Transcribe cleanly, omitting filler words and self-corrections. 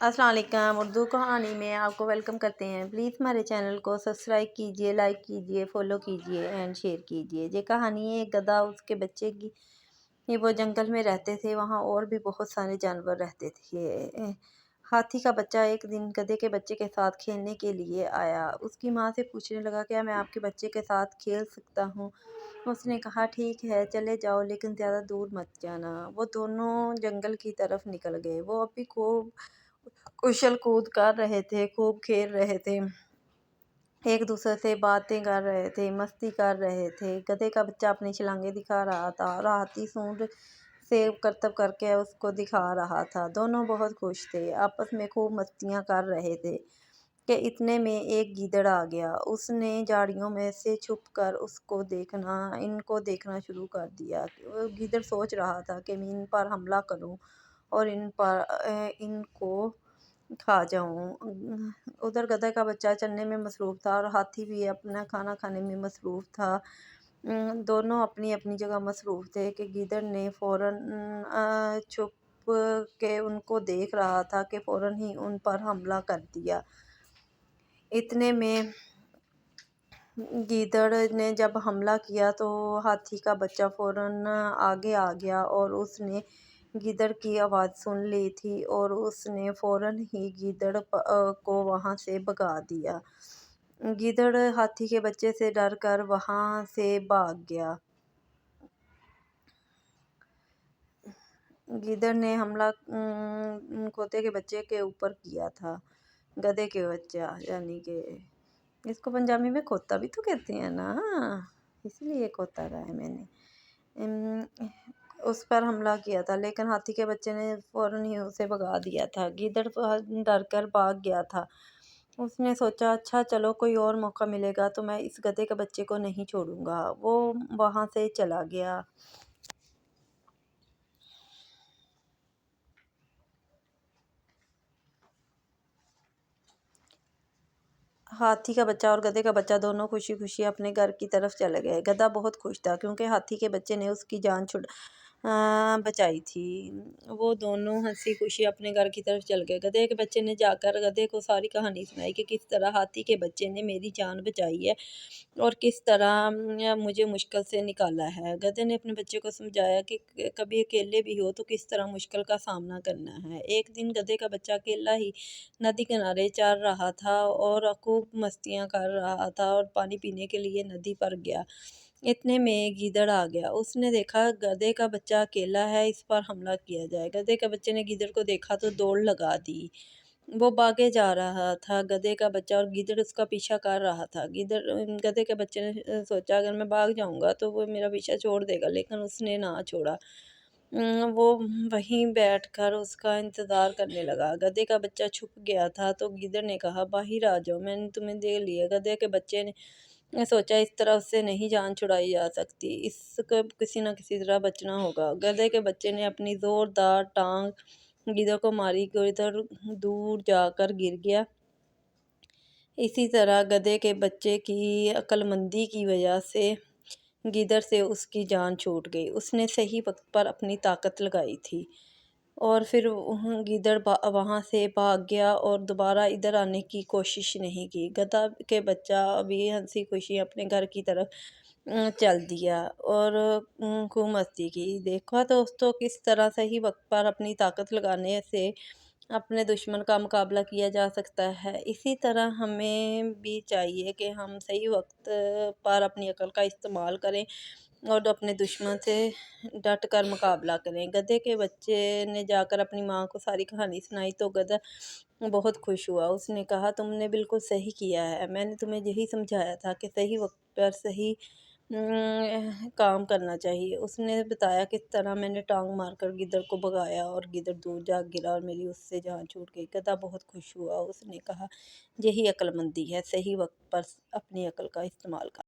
अस्सलाम वालेकुम। उर्दू कहानी में आपको वेलकम करते हैं। प्लीज़ हमारे चैनल को सब्सक्राइब कीजिए, लाइक कीजिए, फॉलो कीजिए एंड शेयर कीजिए। ये कहानी है एक गधा उसके बच्चे की। ये वो जंगल में रहते थे, वहाँ और भी बहुत सारे जानवर रहते थे। हाथी का बच्चा एक दिन गधे के बच्चे के साथ खेलने के लिए आया। उसकी माँ से पूछने लगा, क्या मैं आपके बच्चे के साथ खेल सकता हूँ? उसने कहा, ठीक है, चले जाओ, लेकिन ज़्यादा दूर मत जाना। वो दोनों जंगल की तरफ निकल गए। वो अभी खूब उछल कूद कर रहे थे, खूब खेल रहे थे, एक दूसरे से बातें कर रहे थे, मस्ती कर रहे थे। गधे का बच्चा अपनी छलांगें दिखा रहा था और हाथी सूंड से करतब करके उसको दिखा रहा था। दोनों बहुत खुश थे, आपस में खूब मस्तियाँ कर रहे थे कि इतने में एक गीदड़ आ गया। उसने झाड़ियों में से छुपकर इनको देखना शुरू कर दिया। वो गीदड़ सोच रहा था कि मैं इन पर हमला करूं और इनको खा जाऊं। उधर गधा का बच्चा चलने में मसरूफ़ था और हाथी भी अपना खाना खाने में मसरूफ़ था। दोनों अपनी अपनी जगह मसरूफ़ थे कि गीदड़ ने फ़ौरन छुप के उनको देख रहा था कि फ़ौरन ही उन पर हमला कर दिया। इतने में गीदड़ ने जब हमला किया तो हाथी का बच्चा फ़ौरन आगे आ गया और उसने गीदड़ की आवाज़ सुन ली थी और उसने फ़ौरन ही गीदड़ को वहाँ से भगा दिया। गीदड़ हाथी के बच्चे से डर कर वहाँ से भाग गया। गीदड़ ने हमला खोते के बच्चे के ऊपर किया था। गधे के बच्चा यानी कि इसको पंजाबी में खोता भी तो कहते हैं ना, इसलिए खोता कहा है मैंने। उस पर हमला किया था, लेकिन हाथी के बच्चे ने फ़ौरन ही उसे भगा दिया था। गीदड़ डर कर भाग गया था। उसने सोचा, अच्छा चलो, कोई और मौका मिलेगा तो मैं इस गधे के बच्चे को नहीं छोड़ूंगा। वो वहाँ से चला गया। हाथी का बच्चा और गधे का बच्चा दोनों खुशी खुशी अपने घर की तरफ चले गए। गधा बहुत खुश था क्योंकि हाथी के बच्चे ने उसकी जान बचाई थी। वो दोनों हंसी खुशी अपने घर की तरफ चल गए। गधे के बच्चे ने जाकर गधे को सारी कहानी सुनाई कि किस तरह हाथी के बच्चे ने मेरी जान बचाई है और किस तरह मुझे मुश्किल से निकाला है। गधे ने अपने बच्चे को समझाया कि कभी अकेले भी हो तो किस तरह मुश्किल का सामना करना है। एक दिन गधे का बच्चा अकेला ही नदी किनारे चल रहा था और खूब मस्तियाँ कर रहा था और पानी पीने के लिए नदी पर गया। इतने में गीदड़ आ गया। उसने देखा गधे का बच्चा अकेला है, इस पर हमला किया जाए। गधे के बच्चे ने गीदड़ को देखा तो दौड़ लगा दी। वो भागे जा रहा था, गधे का बच्चा और गीदड़ उसका पीछा कर रहा था। गधे के बच्चे ने सोचा, अगर मैं भाग जाऊंगा तो वो मेरा पीछा छोड़ देगा, लेकिन उसने ना छोड़ा। वो वहीं बैठकर उसका इंतज़ार करने लगा। गधे का बच्चा छुप गया था तो गीदड़ ने कहा, बाहर आ जाओ, मैंने तुम्हें देख लिया। गधे के बच्चे ने सोचा, इस तरह उससे नहीं जान छुड़ाई जा सकती, इसको किसी न किसी तरह बचना होगा। गधे के बच्चे ने अपनी ज़ोरदार टांग गीदड़ को मारी, गीदड़ दूर जाकर गिर गया। इसी तरह गधे के बच्चे की अक्लमंदी की वजह से गीदड़ से उसकी जान छूट गई। उसने सही वक्त पर अपनी ताकत लगाई थी और फिर गीदड़ वहाँ से भाग गया और दोबारा इधर आने की कोशिश नहीं की। गधा के बच्चा अभी हंसी खुशी अपने घर की तरफ चल दिया और खूब मस्ती की। देखा दोस्तों, किस तरह सही वक्त पर अपनी ताकत लगाने से अपने दुश्मन का मुकाबला किया जा सकता है। इसी तरह हमें भी चाहिए कि हम सही वक्त पर अपनी अकल का इस्तेमाल करें और अपने दुश्मन से डट कर मुकाबला करें। गधे के बच्चे ने जाकर अपनी माँ को सारी कहानी सुनाई तो गधा बहुत खुश हुआ। उसने कहा, तुमने बिल्कुल सही किया है, मैंने तुम्हें यही समझाया था कि सही वक्त पर सही काम करना चाहिए। उसने बताया किस तरह मैंने टांग मारकर गिद्दड़ को भगाया और गिद्दड़ दूर जा गिरा और मेरी उससे जान छूट गई। गधा बहुत खुश हुआ। उसने कहा, यही अक्लमंदी है, सही वक्त पर अपनी अकल का इस्तेमाल कर